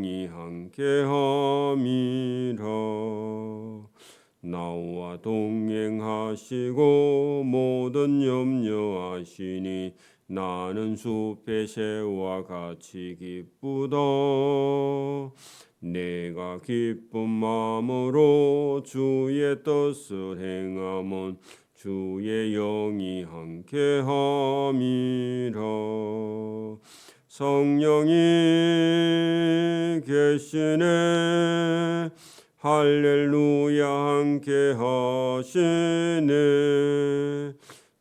영이 함께함이라. 나와 동행하시고 모든 염려하시니 나는 숲의 새와 같이 기쁘다. 내가 기쁜 마음으로 주의 뜻을 행함은 주의 영이 함께함이라. 성령이 계시네. 할렐루야 함께 하시네.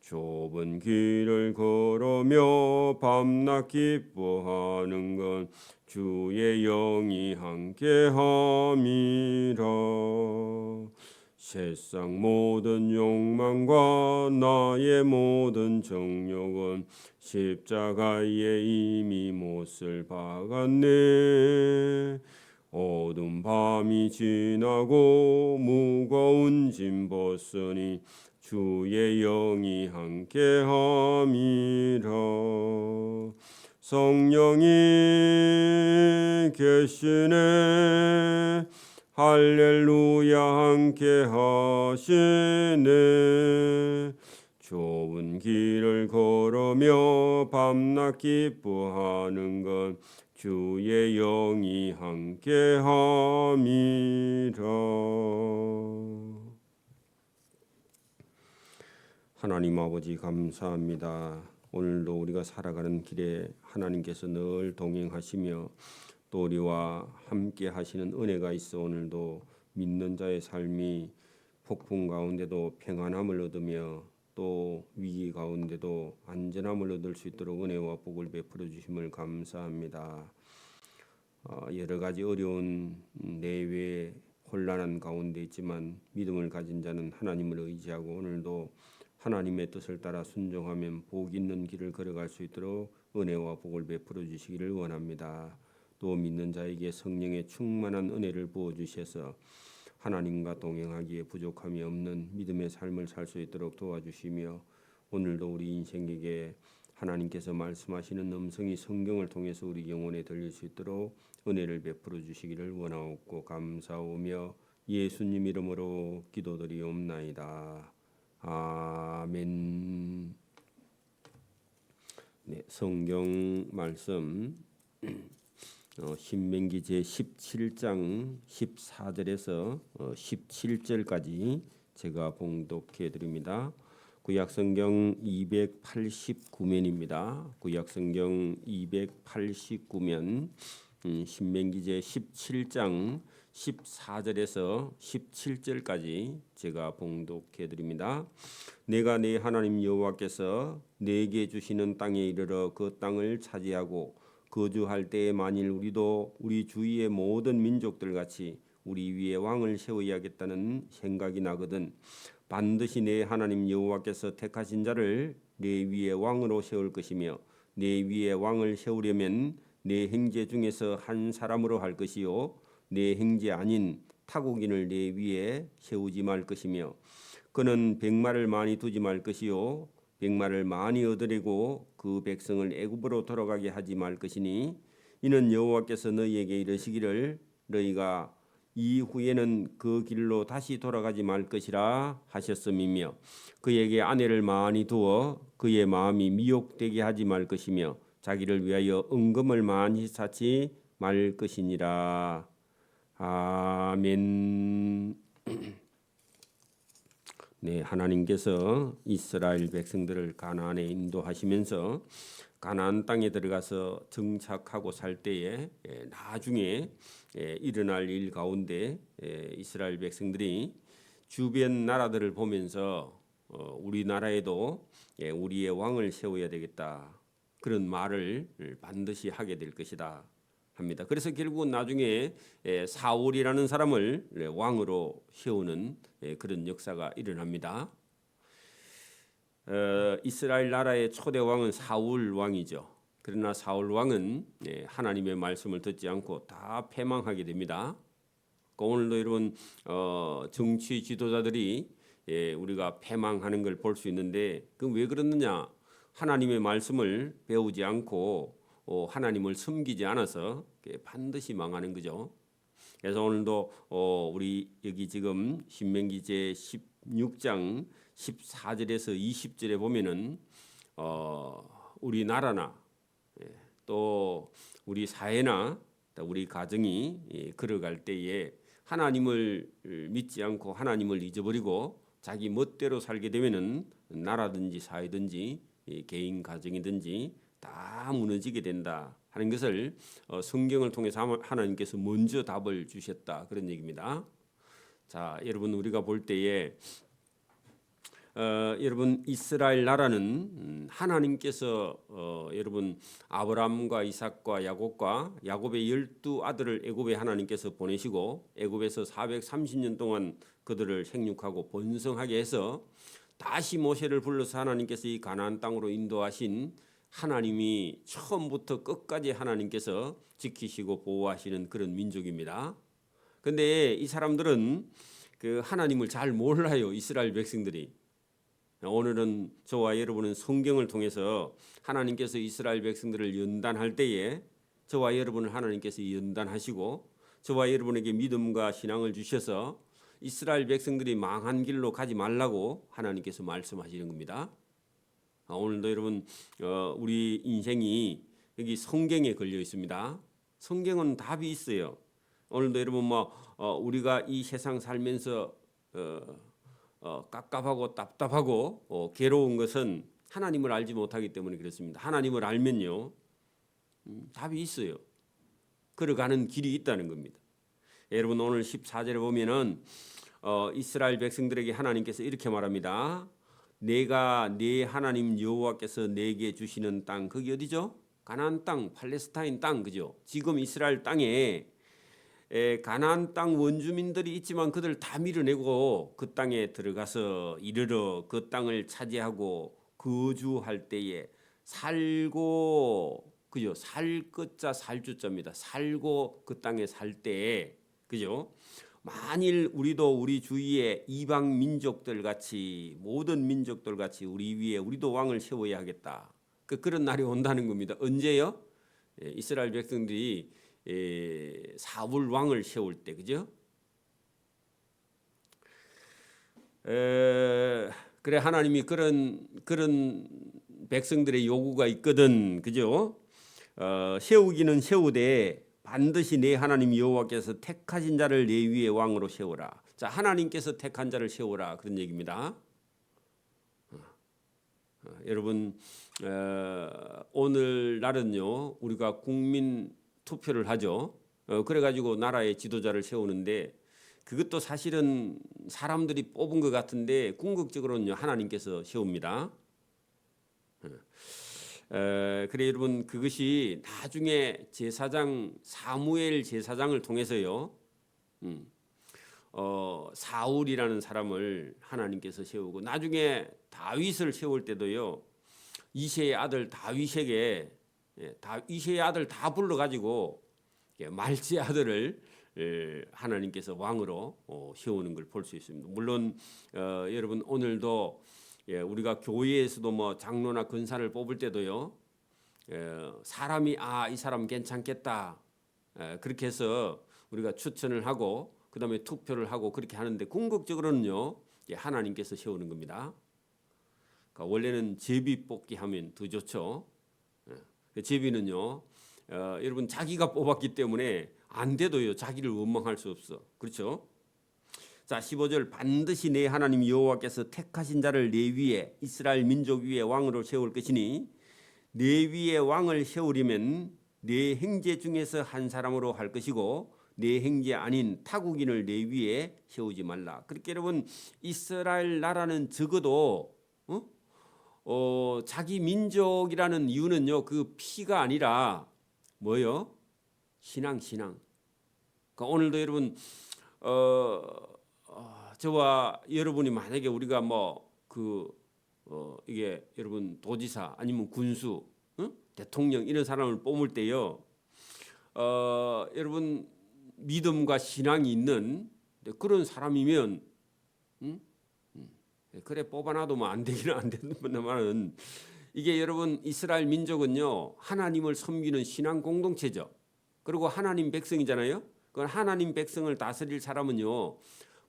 좁은 길을 걸으며 밤낮 기뻐하는 건 주의 영이 함께함이라. 세상 모든 욕망과 나의 모든 정욕은 십자가에 이미 못을 박았네. 어두운 밤이 지나고 무거운 짐 벗으니 주의 영이 함께함이라. 성령이 계시네. 할렐루야 함께 하시네. 좁은 길을 걸으며 밤낮 기뻐하는 건 주의 영이 함께함이라. 하나님 아버지 감사합니다. 오늘도 우리가 살아가는 길에 하나님께서 늘 동행하시며 또 우리와 함께 하시는 은혜가 있어 오늘도 믿는 자의 삶이 폭풍 가운데도 평안함을 얻으며 또 위기 가운데도 안전함을 얻을 수 있도록 은혜와 복을 베풀어 주심을 감사합니다. 여러 가지 어려운 내외 혼란한 가운데 있지만 믿음을 가진 자는 하나님을 의지하고 오늘도 하나님의 뜻을 따라 순종하면 복 있는 길을 걸어갈 수 있도록 은혜와 복을 베풀어 주시기를 원합니다. 또 믿는 자에게 성령의 충만한 은혜를 부어 주셔서 하나님과 동행하기에 부족함이 없는 믿음의 삶을 살 수 있도록 도와주시며 오늘도 우리 인생에게 하나님께서 말씀하시는 음성이 성경을 통해서 우리 영혼에 들릴 수 있도록 은혜를 베풀어 주시기를 원하옵고 감사오며 예수님 이름으로 기도드리옵나이다. 아멘. 네, 성경 말씀 신명기 제17장 14절에서 17절까지 제가 봉독해 드립니다. 구약성경 289면입니다. 구약성경 289면 신명기 제17장 14절에서 17절까지 제가 봉독해 드립니다. 내가 네 하나님 여호와께서 내게 주시는 땅에 이르러 그 땅을 차지하고 거주할 때에 만일 우리도 우리 주위의 모든 민족들 같이 우리 위에 왕을 세워야겠다는 생각이 나거든 반드시 내 하나님 여호와께서 택하신 자를 내 위에 왕으로 세울 것이며 내 위에 왕을 세우려면 내 형제 중에서 한 사람으로 할 것이요 내 형제 아닌 타국인을 내 위에 세우지 말 것이며 그는 백마를 많이 두지 말 것이요 백마를 많이 얻으려고 그 백성을 애굽으로 돌아가게 하지 말 것이니 이는 여호와께서 너희에게 이르시기를 너희가 이후에는 그 길로 다시 돌아가지 말 것이라 하셨음이며 그에게 아내를 많이 두어 그의 마음이 미혹되게 하지 말 것이며 자기를 위하여 은금을 많이 쌓지 말 것이니라. 아멘. 네, 하나님께서 이스라엘 백성들을 가나안에 인도하시면서 가나안 땅에 들어가서 정착하고 살 때에 나중에 일어날 일 가운데 이스라엘 백성들이 주변 나라들을 보면서 우리나라에도 우리의 왕을 세워야 되겠다 그런 말을 반드시 하게 될 것이다 합니다. 그래서 결국은 나중에 사울이라는 사람을 왕으로 세우는 그런 역사가 일어납니다. 이스라엘 나라의 초대 왕은 사울 왕이죠. 그러나 사울 왕은 하나님의 말씀을 듣지 않고 다 패망하게 됩니다. 오늘도 여러분 정치 지도자들이 우리가 패망하는 걸 볼 수 있는데 그 왜 그러느냐? 하나님의 말씀을 배우지 않고 하나님을 섬기지 않아서 반드시 망하는 거죠. 그래서 오늘도 우리 여기 지금 신명기 제 16장 14절에서 20절에 보면은 우리나라나 또 우리 사회나 우리 가정이 걸어갈 때에 하나님을 믿지 않고 하나님을 잊어버리고 자기 멋대로 살게 되면은 나라든지 사회든지 개인 가정이든지 다 무너지게 된다 하는 것을 성경을 통해서 하나님께서 먼저 답을 주셨다 그런 얘기입니다. 자, 여러분 우리가 볼 때에 여러분 이스라엘 나라는 하나님께서 여러분 아브라함과 이삭과 야곱의 12아들을 애굽에 하나님께서 보내시고 애굽에서 430년 동안 그들을 생육하고 번성하게 해서 다시 모세를 불러서 하나님께서 이 가나안 땅으로 인도하신 하나님이 처음부터 끝까지 하나님께서 지키시고 보호하시는 그런 민족입니다. 그런데 이 사람들은 그 하나님을 잘 몰라요. 이스라엘 백성들이. 오늘은 저와 여러분은 성경을 통해서 하나님께서 이스라엘 백성들을 연단할 때에 저와 여러분을 하나님께서 연단하시고 저와 여러분에게 믿음과 신앙을 주셔서 이스라엘 백성들이 망한 길로 가지 말라고 하나님께서 말씀하시는 겁니다. 오늘도 여러분 우리 인생이 여기 성경에 걸려 있습니다. 성경은 답이 있어요. 오늘도 여러분 우리가 이 세상 살면서 깝깝하고 답답하고 괴로운 것은 하나님을 알지 못하기 때문에 그렇습니다. 하나님을 알면요 답이 있어요. 걸어가는 길이 있다는 겁니다. 여러분 오늘 14절에 보면은 이스라엘 백성들에게 하나님께서 이렇게 말합니다. 내가 네 하나님 여호와께서 내게 주시는 땅, 거기 어디죠? 가나안 땅, 팔레스타인 땅, 그죠? 지금 이스라엘 땅에 가나안 땅 원주민들이 있지만 그들 다 밀어내고 그 땅에 들어가서 이르러 그 땅을 차지하고 거주할 때에 살고, 그죠? 살 끝자 살주자입니다. 살고 그 땅에 살 때에, 그죠? 만일 우리도 우리 주위에 이방 민족들 같이 모든 민족들 같이 우리 위에 우리도 왕을 세워야 하겠다. 그런 날이 온다는 겁니다. 언제요? 이스라엘 백성들이 사울 왕을 세울 때, 그죠? 그래 하나님이 그런 백성들의 요구가 있거든, 그죠? 세우기는 세우되 반드시 내 하나님 여호와께서 택하신 자를 내 위에 왕으로 세우라. 자, 하나님께서 택한 자를 세우라 그런 얘기입니다. 여러분 오늘날은요 우리가 국민 투표를 하죠. 그래가지고 나라의 지도자를 세우는데 그것도 사실은 사람들이 뽑은 것 같은데 궁극적으로는요 하나님께서 세웁니다. 그래 여러분 그것이 나중에 제사장 사무엘 제사장을 통해서요 사울이라는 사람을 하나님께서 세우고 나중에 다윗을 세울 때도요 이새의 아들 다윗에게 이새의 아들 다 불러가지고 말지의 아들을 하나님께서 왕으로 세우는 걸 볼 수 있습니다. 물론 여러분 오늘도 우리가 교회에서도 장로나 권사를 뽑을 때도요 사람이 이 사람 괜찮겠다 그렇게 해서 우리가 추천을 하고 그다음에 투표를 하고 그렇게 하는데 궁극적으로는요 하나님께서 세우는 겁니다. 그러니까 원래는 제비 뽑기 하면 더 좋죠. 제비는요 여러분 자기가 뽑았기 때문에 안 돼도요 자기를 원망할 수 없어. 그렇죠? 자 15절 반드시 내 하나님 여호와께서 택하신 자를 내 위에 이스라엘 민족 위에 왕으로 세울 것이니 내 위에 왕을 세우려면 내 형제 중에서 한 사람으로 할 것이고 내 형제 아닌 타국인을 내 위에 세우지 말라. 그렇게 여러분 이스라엘 나라는 적어도 자기 민족이라는 이유는요 그 피가 아니라 뭐요? 신앙. 그러니까 오늘도 여러분 저와 여러분이 만약에 우리가 이게 여러분 도지사 아니면 군수, 대통령 이런 사람을 뽑을 때요, 여러분 믿음과 신앙이 있는 그런 사람이면, 그래 뽑아놔도 안 되기는 안 되는데만은 이게 여러분 이스라엘 민족은요 하나님을 섬기는 신앙 공동체죠. 그리고 하나님 백성이잖아요. 그 하나님 백성을 다스릴 사람은요,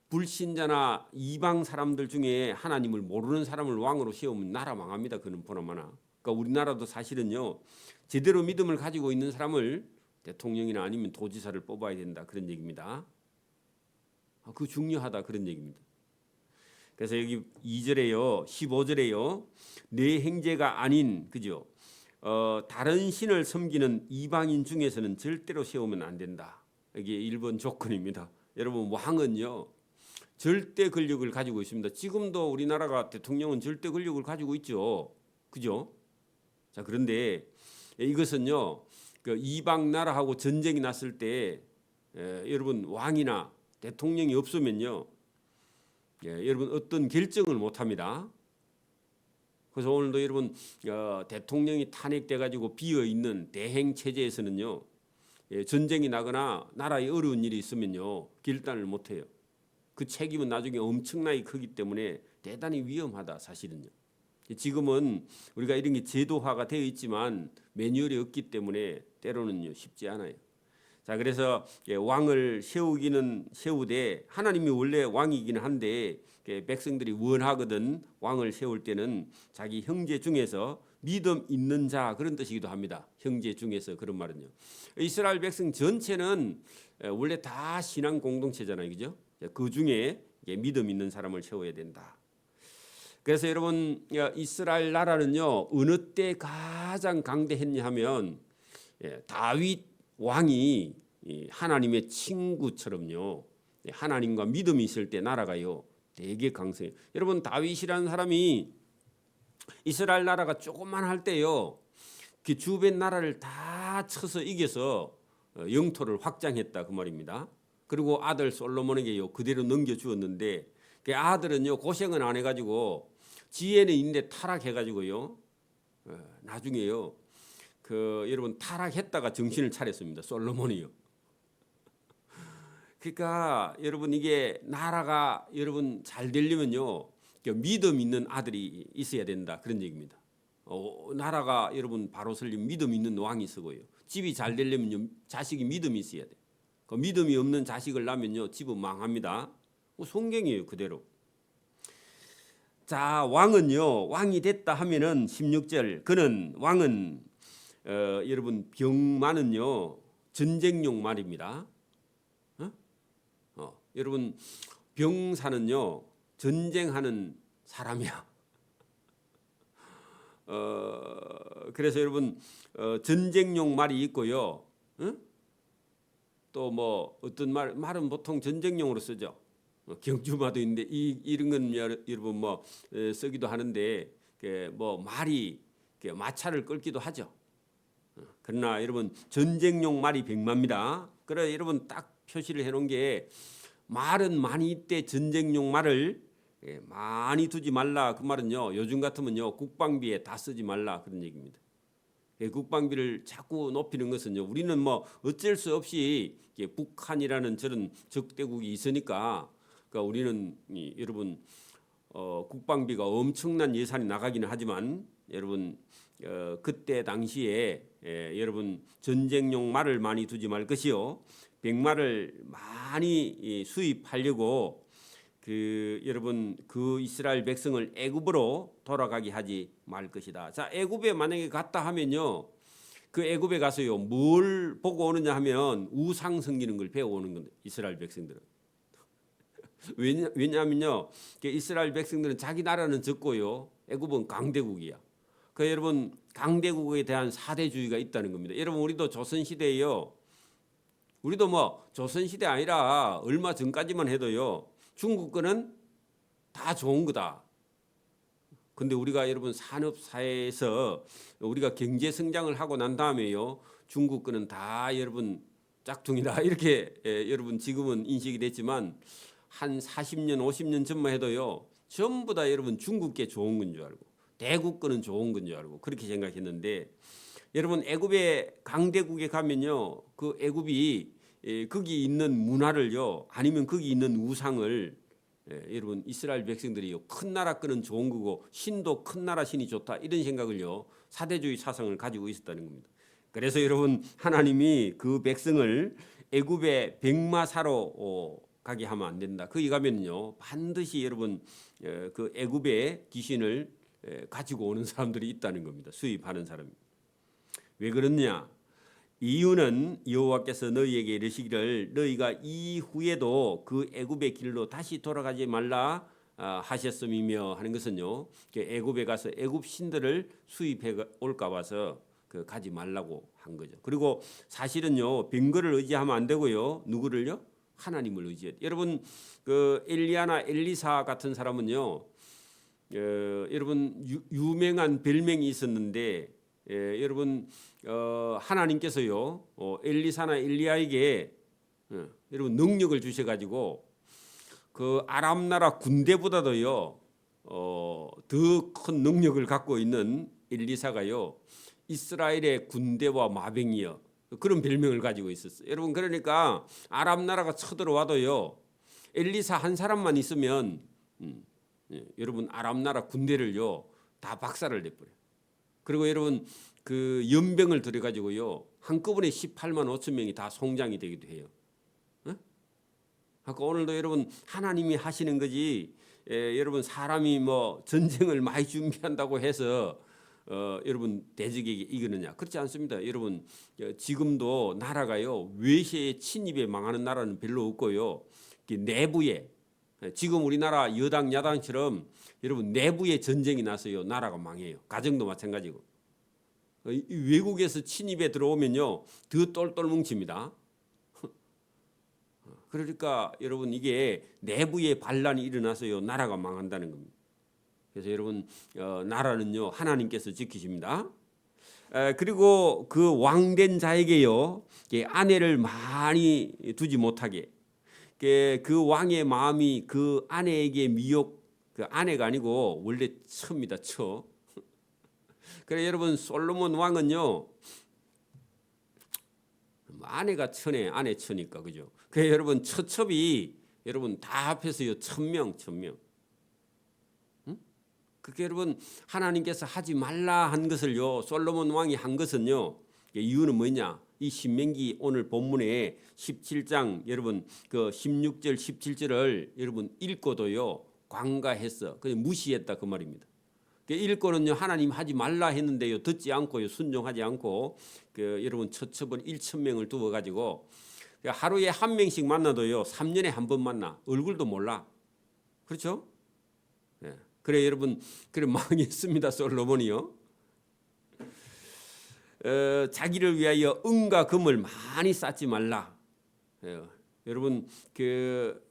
불신자나 이방 사람들 중에 하나님을 모르는 사람을 왕으로 세우면 나라 망합니다. 그는 보나마나. 그러니까 우리나라도 사실은요, 제대로 믿음을 가지고 있는 사람을 대통령이나 아니면 도지사를 뽑아야 된다, 그런 얘기입니다. 그 중요하다, 그런 얘기입니다. 그래서 여기 2절에요, 15절에요, 내 형제가 아닌, 그죠? 다른 신을 섬기는 이방인 중에서는 절대로 세우면 안 된다. 이게 1번 조건입니다. 여러분, 왕은요, 절대 권력을 가지고 있습니다. 지금도 우리나라가 대통령은 절대 권력을 가지고 있죠. 그죠? 자, 그런데 이것은요, 그 이방 나라하고 전쟁이 났을 때 여러분, 왕이나 대통령이 없으면요, 여러분 어떤 결정을 못 합니다. 그래서 오늘도 여러분 대통령이 탄핵돼 가지고 비어 있는 대행 체제에서는요, 전쟁이 나거나 나라에 어려운 일이 있으면요, 결단을 못 해요. 그 책임은 나중에 엄청나게 크기 때문에 대단히 위험하다, 사실은요. 지금은 우리가 이런 게 제도화가 되어 있지만 매뉴얼이 없기 때문에 때로는요, 쉽지 않아요. 자, 그래서 왕을 세우기는 세우되, 하나님이 원래 왕이기는 한데 백성들이 원하거든 왕을 세울 때는 자기 형제 중에서 믿음 있는 자, 그런 뜻이기도 합니다. 형제 중에서, 그런 말은요. 이스라엘 백성 전체는 원래 다 신앙 공동체잖아요, 그죠? 그 중에 믿음 있는 사람을 세워야 된다. 그래서 여러분, 이스라엘 나라는요, 어느 때 가장 강대했냐 하면 다윗 왕이 하나님의 친구처럼요, 하나님과 믿음이 있을 때 나라가요 되게 강성해요. 여러분, 다윗이라는 사람이 이스라엘 나라가 조금만 할 때요, 그 주변 나라를 다 쳐서 이겨서 영토를 확장했다, 그 말입니다. 그리고 아들 솔로몬에게요 그대로 넘겨주었는데, 그 아들은요 고생은 안 해가지고 지혜는 있는데 타락해가지고요, 나중에요 그 여러분 타락했다가 정신을 차렸습니다, 솔로몬이요. 그러니까 여러분, 이게 나라가 여러분 잘 되려면요, 믿음 있는 아들이 있어야 된다, 그런 얘기입니다. 나라가 여러분 바로 설리면 믿음 있는 왕이 서고요. 집이 잘 되려면요, 자식이 믿음이 있어야 돼. 그 믿음이 없는 자식을 낳으면요, 집은 망합니다. 성경이에요, 그대로. 자, 왕은요, 왕이 됐다 하면은 16절, 그는 왕은 여러분 병마는요 전쟁용 말입니다. 여러분, 병사는요 전쟁하는 사람이야. 그래서 여러분 전쟁용 말이 있고요. 또 뭐 어떤 말은 보통 전쟁용으로 쓰죠. 경주마도 있는데 이런 건 여러분 뭐 쓰기도 하는데, 뭐 말이 마차를 끌기도 하죠. 그러나 여러분 전쟁용 말이 백마입니다. 그래 여러분 딱 표시를 해놓은 게, 말은 많이 있대 전쟁용 말을 많이 두지 말라, 그 말은요 요즘 같으면요 국방비에 다 쓰지 말라, 그런 얘기입니다. 국방비를 자꾸 높이는 것은요, 우리는 뭐 어쩔 수 없이 북한이라는 저런 적대국이 있으니까, 그러니까 우리는 여러분 국방비가 엄청난 예산이 나가기는 하지만, 여러분 그때 당시에 여러분 전쟁용 말을 많이 두지 말 것이요, 백마를 많이 수입하려고 여러분 그 이스라엘 백성을 애굽으로 돌아가게 하지 말 것이다. 자, 애굽에 만약에 갔다 하면요, 그 애굽에 가서요 뭘 보고 오느냐 하면 우상 섬기는 걸 배워오는 겁니다, 이스라엘 백성들은. 왜냐하면요, 이스라엘 백성들은 자기 나라는 적고요, 애굽은 강대국이야. 그 여러분 강대국에 대한 사대주의가 있다는 겁니다. 여러분, 우리도 조선 시대에요, 우리도 뭐 조선 시대 아니라 얼마 전까지만 해도요, 중국 거는 다 좋은 거다. 근데 우리가 여러분 산업 사회에서 우리가 경제 성장을 하고 난 다음에요, 중국 거는 다 여러분 짝퉁이다, 이렇게 여러분 지금은 인식이 됐지만, 한 40년 50년 전만 해도요 전부 다 여러분 중국 게 좋은 건 줄 알고 대국 거는 좋은 건 줄 알고 그렇게 생각했는데, 여러분 애굽의 강대국에 가면요, 그 애굽이 거기 있는 문화를요, 아니면 거기 있는 우상을 여러분 이스라엘 백성들이요, 큰 나라 거는 좋은 거고 신도 큰 나라 신이 좋다, 이런 생각을요 사대주의 사상을 가지고 있었다는 겁니다. 그래서 여러분 하나님이 그 백성을 애굽의 백마사로 가게 하면 안 된다. 거기 가면요 반드시 여러분 그 애굽의 귀신을 가지고 오는 사람들이 있다는 겁니다. 수입하는 사람이. 왜 그러냐? 이유는 여호와께서 너희에게 이르시기를 너희가 이후에도 그 애굽의 길로 다시 돌아가지 말라 하셨음이며 하는 것은요. 애굽에 가서 애굽 신들을 수입해 올까 봐서 그 가지 말라고 한 거죠. 그리고 사실은요. 병거를 의지하면 안 되고요. 누구를요? 하나님을 의지해. 여러분 그 엘리야나 엘리사 같은 사람은요. 여러분 유명한 별명이 있었는데 여러분 하나님께서요 엘리사나 엘리야에게 여러분 능력을 주셔가지고 그 아람 나라 군대보다도요 더 큰 능력을 갖고 있는 엘리사가요 이스라엘의 군대와 마병이요 그런 별명을 가지고 있었어요. 여러분 그러니까 아람 나라가 쳐들어와도요 엘리사 한 사람만 있으면 여러분 아람 나라 군대를요 다 박살을 내버려. 그리고 여러분 그 연병을 들여 가지고요 한꺼번에 18만 5천 명이 다 송장이 되기도 해요. 아까 오늘도 여러분 하나님이 하시는 거지. 여러분 사람이 뭐 전쟁을 많이 준비한다고 해서 여러분 대적에게 이기느냐? 그렇지 않습니다. 여러분 지금도 나라가요 외세의 침입에 망하는 나라는 별로 없고요. 내부에 지금 우리나라 여당 야당처럼 여러분 내부에 전쟁이 나서요 나라가 망해요. 가정도 마찬가지고 외국에서 침입에 들어오면요 더 똘똘 뭉칩니다. 그러니까 여러분 이게 내부에 반란이 일어나서요 나라가 망한다는 겁니다. 그래서 여러분 나라는요 하나님께서 지키십니다. 그리고 그 왕된 자에게요 아내를 많이 두지 못하게 그 왕의 마음이 그 아내에게 미혹 그 아내가 아니고 원래 처입니다. 처. 그래 여러분 솔로몬 왕은요 아내가 처네 아내 처니까 그죠. 그래 여러분 처첩이 여러분 다 합해서요 1,000명. 응? 그게 여러분 하나님께서 하지 말라 한 것을요 솔로몬 왕이 한 것은요 이유는 뭐냐? 이 신명기 오늘 본문에 17장 여러분 그 16절 17절을 여러분 읽고도요 관가했어. 그냥 무시했다 그 말입니다. 읽고는요 하나님 하지 말라 했는데요 듣지 않고요 순종하지 않고 그 여러분 처첩을 1,000명을 두어 가지고 하루에 한 명씩 만나도요 3년에 한 번 만나 얼굴도 몰라. 그렇죠? 예. 그래 여러분 그래 망했습니다 솔로몬이요. 자기를 위하여 은과 금을 많이 쌓지 말라. 여러분 그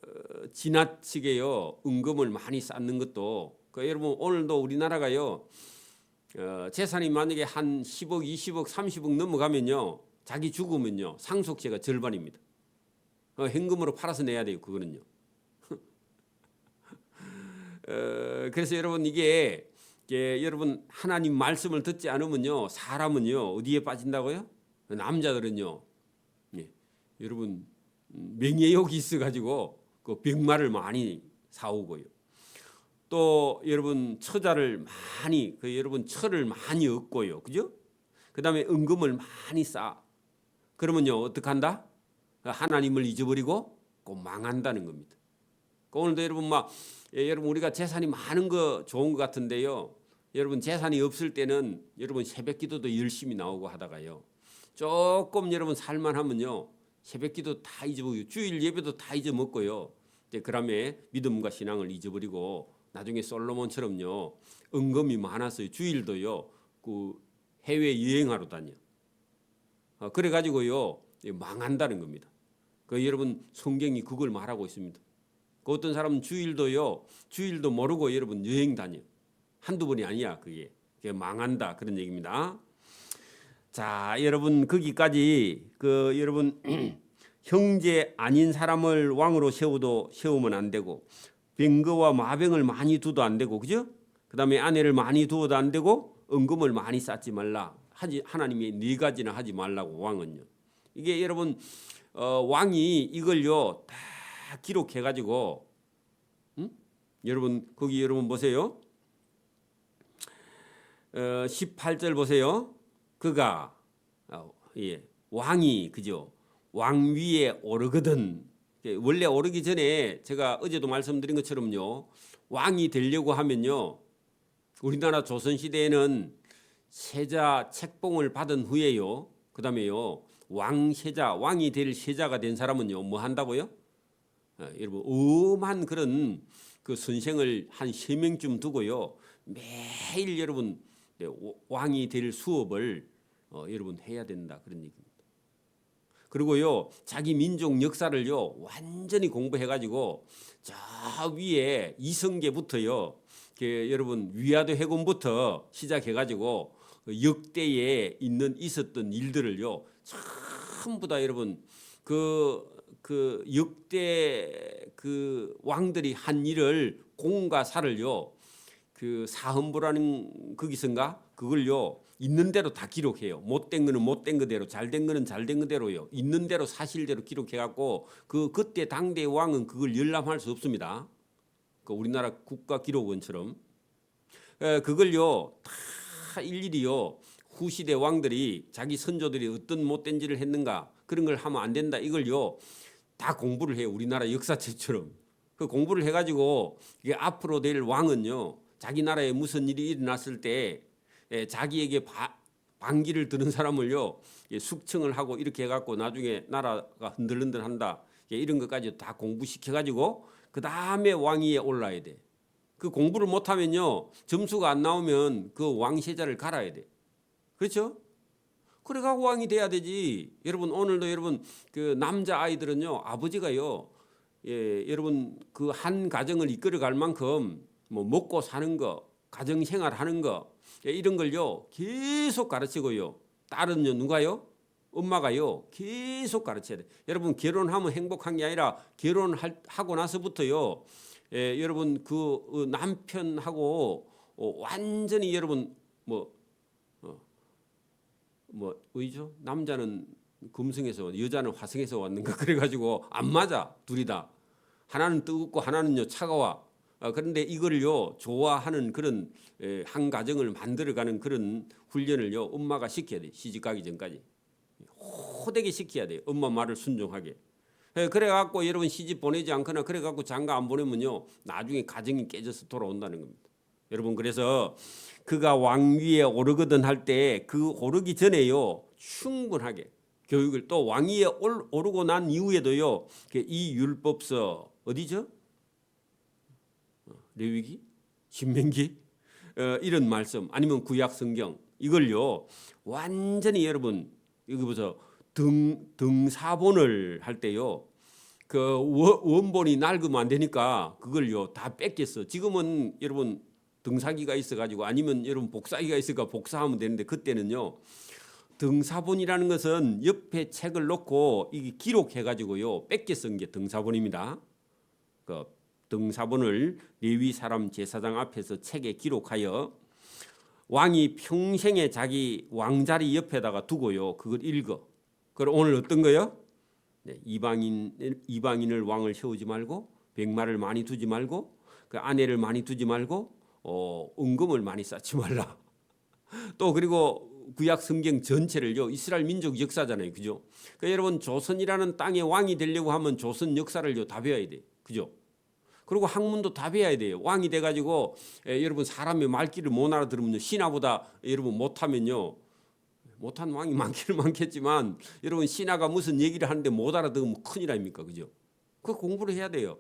지나치게요 은금을 많이 쌓는 것도 그 여러분 오늘도 우리나라가요 재산이 만약에 한 10억, 20억, 30억 넘어가면요 자기 죽으면요 상속세가 절반입니다. 현금으로 팔아서 내야 돼요 그거는요. 그래서 여러분 이게 여러분 하나님 말씀을 듣지 않으면요 사람은요 어디에 빠진다고요? 남자들은요 여러분 명예욕이 있어가지고 그 병마를 많이 사오고요. 또 여러분 처자를 많이 그 여러분 처를 많이 얻고요, 그죠? 그다음에 은금을 많이 쌓아. 그러면요 어떡한다? 하나님을 잊어버리고 꼭 망한다는 겁니다. 오늘도 여러분 막 여러분 우리가 재산이 많은 거 좋은 것 같은데요. 여러분 재산이 없을 때는 여러분 새벽기도도 열심히 나오고 하다가요. 조금 여러분 살만하면요 새벽기도 다 잊어버리고 주일 예배도 다 잊어먹고요. 그다음에 믿음과 신앙을 잊어버리고 나중에 솔로몬처럼요 은금이 많았어요. 주일도요 그 해외 여행하러 다녀. 그래가지고요 망한다는 겁니다. 그 여러분 성경이 그걸 말하고 있습니다. 그 어떤 사람은 주일도 모르고 여러분 여행 다녀. 한두 번이 아니야 그게 망한다 그런 얘기입니다. 자 여러분 거기까지 그 여러분 형제 아닌 사람을 왕으로 세우면 안 되고 병거와 마병을 많이 두도 안 되고 그죠? 그다음에 아내를 많이 두어도 안 되고 은금을 많이 쌓지 말라. 하나님이 네 가지나 하지 말라고 왕은요. 이게 여러분 왕이 이걸요 다 기록해 가지고 여러분 거기 여러분 보세요. 18절 보세요. 그가 예, 왕이 그죠? 왕 위에 오르거든. 원래 오르기 전에 제가 어제도 말씀드린 것처럼요, 왕이 되려고 하면요, 우리나라 조선 시대에는 세자 책봉을 받은 후에요, 그다음에요, 왕세자, 왕이 될 세자가 된 사람은요, 뭐 한다고요? 여러분 엄한 그런 그 선생을 한 3명쯤 두고요, 매일 여러분 왕이 될 수업을 여러분 해야 된다, 그런 얘기입니다. 그리고요, 자기 민족 역사를요 완전히 공부해가지고 저 위에 이성계부터요, 여러분 위화도 해군부터 시작해가지고 역대에 있었던 일들을요 전부 다 여러분 그 역대 그 왕들이 한 일을 공과 사를요, 그 사헌부라는 거기선가 그걸요 있는 대로 다 기록해요. 못된 거는 못된 그대로, 잘된 거는 잘된 그대로요. 있는 대로 사실대로 기록해갖고 그때 당대의 왕은 그걸 열람할 수 없습니다. 그 우리나라 국가기록원처럼 그걸요 다 일일이요 후시대 왕들이 자기 선조들이 어떤 못된 짓을 했는가 그런 걸 하면 안 된다, 이걸요 다 공부를 해요. 우리나라 역사책처럼. 그 공부를 해가지고 이게 앞으로 될 왕은요, 자기 나라에 무슨 일이 일어났을 때 자기에게 반기를 드는 사람을요 숙청을 하고 이렇게 해갖고 나중에 나라가 흔들흔들한다, 이런 것까지 다 공부시켜가지고 그 다음에 왕위에 올라야 돼. 그 공부를 못하면요 점수가 안 나오면 그 왕세자를 갈아야 돼. 그렇죠? 그래가고 왕이 돼야 되지. 여러분 오늘도 여러분 그 남자 아이들은요 아버지가요, 여러분 그 한 가정을 이끌어갈 만큼 뭐 먹고 사는 거, 가정 생활하는 거, 이런 걸요 계속 가르치고요. 딸은요 누가요? 엄마가요 계속 가르쳐야 돼. 여러분 결혼하면 행복한 게 아니라 결혼하고 나서부터요, 여러분 그 남편하고 완전히 여러분 뭐죠? 남자는 금성에서 여자는 화성에서 왔는가 그래가지고 안 맞아, 둘이 다. 하나는 뜨겁고 하나는요 차가워. 그런데 이걸요 좋아하는 그런 한 가정을 만들어가는 그런 훈련을요 엄마가 시켜야 돼. 시집 가기 전까지 호되게 시켜야 돼. 엄마 말을 순종하게. 그래갖고 여러분 시집 보내지 않거나 그래갖고 장가 안 보내면요 나중에 가정이 깨져서 돌아온다는 겁니다. 여러분 그래서 그가 왕위에 오르거든 할 때 그 오르기 전에요 충분하게 교육을, 또 왕위에 오르고 난 이후에도요 이 율법서 어디죠? 레위기, 신명기, 이런 말씀 아니면 구약 성경 이걸요 완전히 여러분 여기 보세요. 등사본을 할 때요 그 원본이 낡으면 안 되니까 그걸요 다 뺏겼어. 지금은 여러분 등사기가 있어가지고 아니면 여러분 복사기가 있으니까 복사하면 되는데 그때는요 등사본이라는 것은 옆에 책을 놓고 이게 기록해가지고요 뺏겨 쓴 게 등사본입니다. 그 등사본을 레위 사람 제사장 앞에서 책에 기록하여 왕이 평생에 자기 왕자리 옆에다가 두고요 그걸 읽어. 그럼 오늘 어떤 거요? 네, 이방인을 왕을 세우지 말고 백마를 많이 두지 말고 그 아내를 많이 두지 말고 은금을 많이 쌓지 말라. 또 그리고 구약 성경 전체를요 이스라엘 민족 역사잖아요, 그죠? 그러니까 여러분 조선이라는 땅의 왕이 되려고 하면 조선 역사를요 다 배워야 돼, 그죠? 그리고 학문도 다 배워야 돼요. 왕이 돼가지고 여러분 사람의 말귀를 못 알아들으면요 신하보다 여러분 못하면요 못한 왕이 많기는 많겠지만 여러분 신하가 무슨 얘기를 하는데 못 알아들으면 큰일 아닙니까, 그죠? 그 공부를 해야 돼요.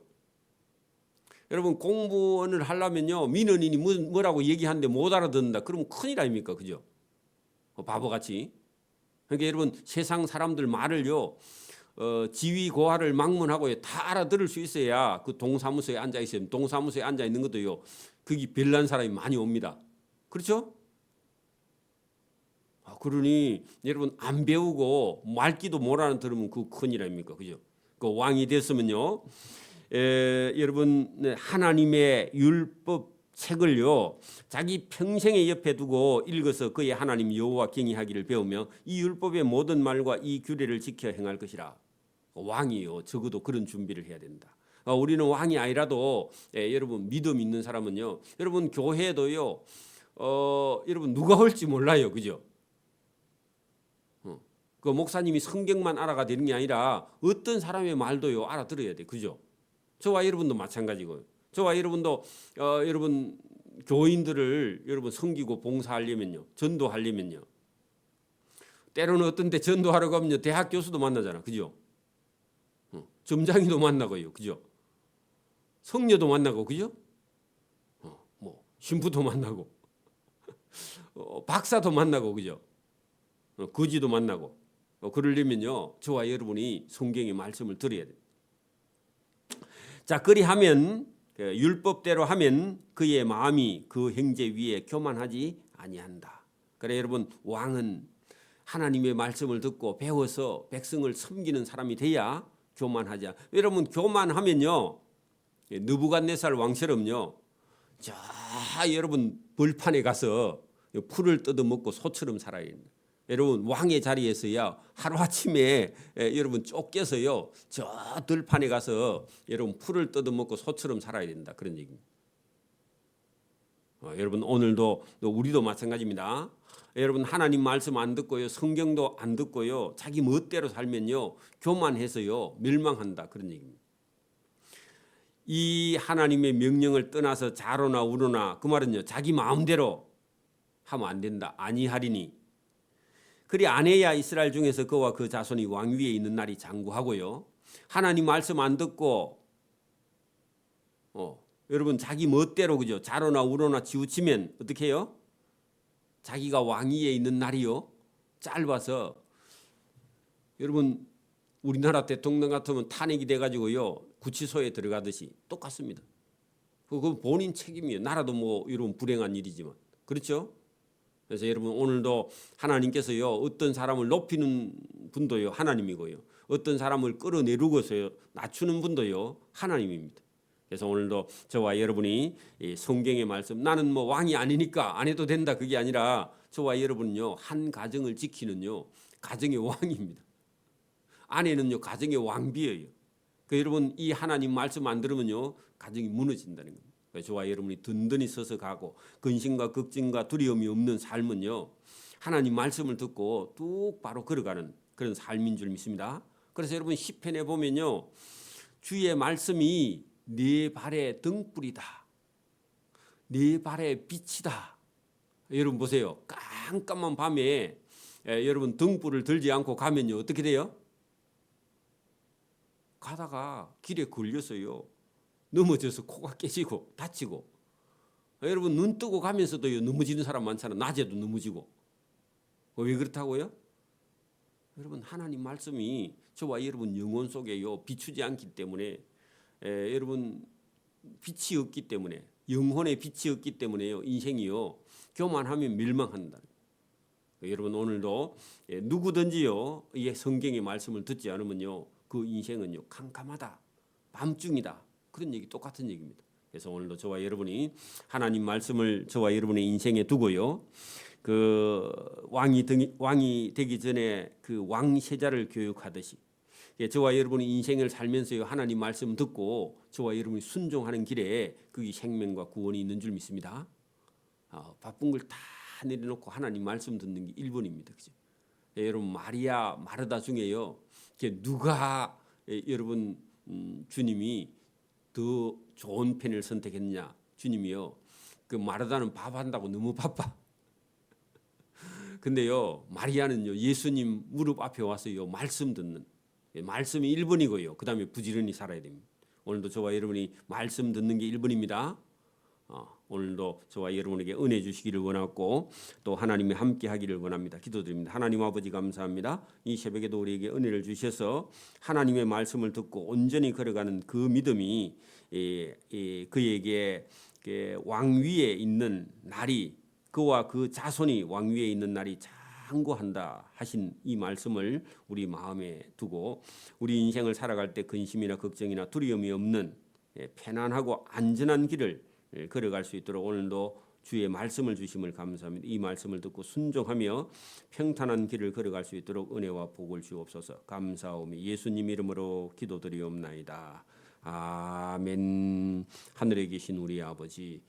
여러분 공부를 하려면요 민원인이 뭐라고 얘기하는데 못 알아듣는다 그러면 큰일 아닙니까, 그죠? 바보같이. 그러니까 여러분 세상 사람들 말을요 지위 고하를 막론하고 다 알아들을 수 있어야 그 동사무소에 앉아 있어요. 동사무소에 앉아 있는 것도요 거기 별난 사람이 많이 옵니다. 그렇죠? 그러니 여러분 안 배우고 말귀도 못 알아들으면 그 큰일 아닙니까, 그죠? 그 왕이 됐으면요 여러분 하나님의 율법 책을요 자기 평생의 옆에 두고 읽어서 그의 하나님 여호와 경외하기를 배우며 이 율법의 모든 말과 이 규례를 지켜 행할 것이라. 왕이요 적어도 그런 준비를 해야 된다. 우리는 왕이 아니라도 여러분 믿음 있는 사람은요 여러분 교회도요 여러분 누가 올지 몰라요, 그죠? 그 목사님이 성경만 알아가 되는 게 아니라 어떤 사람의 말도요 알아들어야 돼. 그죠? 저와 여러분도 마찬가지고요. 저와 여러분도 여러분 교인들을 여러분 섬기고 봉사하려면요, 전도하려면요, 때로는 어떤 때 전도하러 가면요 대학 교수도 만나잖아. 그죠? 점장이도 만나고요. 그죠? 성녀도 만나고. 그죠? 뭐 신부도 만나고 박사도 만나고. 그죠? 거지도 만나고. 그러려면요 저와 여러분이 성경의 말씀을 들어야 돼요. 자, 그리하면 율법대로 하면 그의 마음이 그 형제 위에 교만하지 아니한다. 그래 여러분, 왕은 하나님의 말씀을 듣고 배워서 백성을 섬기는 사람이 돼야 교만하지 않아. 여러분 교만하면요 느부갓네살 왕처럼요 자 여러분 벌판에 가서 풀을 뜯어먹고 소처럼 살아야 됩니다. 여러분 왕의 자리에서야 하루아침에 여러분 쫓겨서요 저 들판에 가서 여러분 풀을 뜯어먹고 소처럼 살아야 된다. 그런 얘기입니다. 여러분 오늘도 우리도 마찬가지입니다. 여러분 하나님 말씀 안 듣고요 성경도 안 듣고요 자기 멋대로 살면요 교만해서요 멸망한다. 그런 얘기입니다. 이 하나님의 명령을 떠나서 좌로나 우로나 그 말은요 자기 마음대로 하면 안 된다. 아니하리니 그리 안 해야 이스라엘 중에서 그와 그 자손이 왕위에 있는 날이 장구하고요. 하나님 말씀 안 듣고 여러분 자기 멋대로 그죠 좌로나 우로나 치우치면 어떻게 해요? 자기가 왕위에 있는 날이요 짧아서 여러분 우리나라 대통령 같으면 탄핵이 돼가지고요 구치소에 들어가듯이 똑같습니다. 그건 본인 책임이에요. 나라도 뭐 여러분 불행한 일이지만 그렇죠? 그래서 여러분 오늘도 하나님께서요 어떤 사람을 높이는 분도요 하나님이고요 어떤 사람을 끌어내리고서요 낮추는 분도요 하나님입니다. 그래서 오늘도 저와 여러분이 이 성경의 말씀 나는 뭐 왕이 아니니까 안 해도 된다 그게 아니라 저와 여러분은요 한 가정을 지키는요 가정의 왕입니다. 아내는요 가정의 왕비예요. 그 여러분 이 하나님 말씀 안 들으면요 가정이 무너진다는 겁니다. 저와 여러분이 든든히 서서 가고 근심과 걱정과 두려움이 없는 삶은요 하나님 말씀을 듣고 뚝 바로 걸어가는 그런 삶인 줄 믿습니다. 그래서 여러분 시편에 보면요 주의 말씀이 네 발의 등불이다 네 발의 빛이다. 여러분 보세요 깜깜한 밤에 여러분 등불을 들지 않고 가면요 어떻게 돼요? 가다가 길에 걸려서요 넘어져서 코가 깨지고 다치고. 여러분 눈 뜨고 가면서도 넘어지는 사람 많잖아. 낮에도 넘어지고. 왜 그렇다고요? 여러분 하나님 말씀이 저와 여러분 영혼 속에요 비추지 않기 때문에 여러분 빛이 없기 때문에 영혼의 빛이 없기 때문에요 인생이요 교만하면 멸망한다. 여러분 오늘도 누구든지요 이 성경의 말씀을 듣지 않으면요 그 인생은요 캄캄하다 밤중이다 그런 얘기 똑같은 얘기입니다. 그래서 오늘도 저와 여러분이 하나님 말씀을 저와 여러분의 인생에 두고요 그 왕이 되기 전에 그 왕세자를 교육하듯이 저와 여러분이 인생을 살면서요 하나님 말씀 듣고 저와 여러분이 순종하는 길에 그게 생명과 구원이 있는 줄 믿습니다. 바쁜 걸 다 내려놓고 하나님 말씀 듣는 게 1번입니다. 그죠? 여러분 마리아 마르다 중에요 누가 여러분 주님이 더 좋은 편을 선택했냐? 주님이요 그 마르다는 밥 한다고 너무 바빠. 근데요 마리아는요 예수님 무릎 앞에 와서요 말씀 듣는 말씀이 1번이고요 그 다음에 부지런히 살아야 됩니다. 오늘도 저와 여러분이 말씀 듣는 게 1번입니다. 오늘도 저와 여러분에게 은혜 주시기를 원하고 또 하나님이 함께 하기를 원합니다. 기도드립니다. 하나님 아버지 감사합니다. 이 새벽에도 우리에게 은혜를 주셔서 하나님의 말씀을 듣고 온전히 걸어가는 그 믿음이 그에게 왕위에 있는 날이 그와 그 자손이 왕위에 있는 날이 장구한다 하신 이 말씀을 우리 마음에 두고 우리 인생을 살아갈 때 근심이나 걱정이나 두려움이 없는 편안하고 안전한 길을 걸어갈 수 있도록 오늘도 주의 말씀을 주심을 감사합니다. 이 말씀을 듣고 순종하며 평탄한 길을 걸어갈 수 있도록 은혜와 복을 주옵소서. 감사오며 예수님 이름으로 기도드리옵나이다. 아멘. 하늘에 계신 우리 아버지의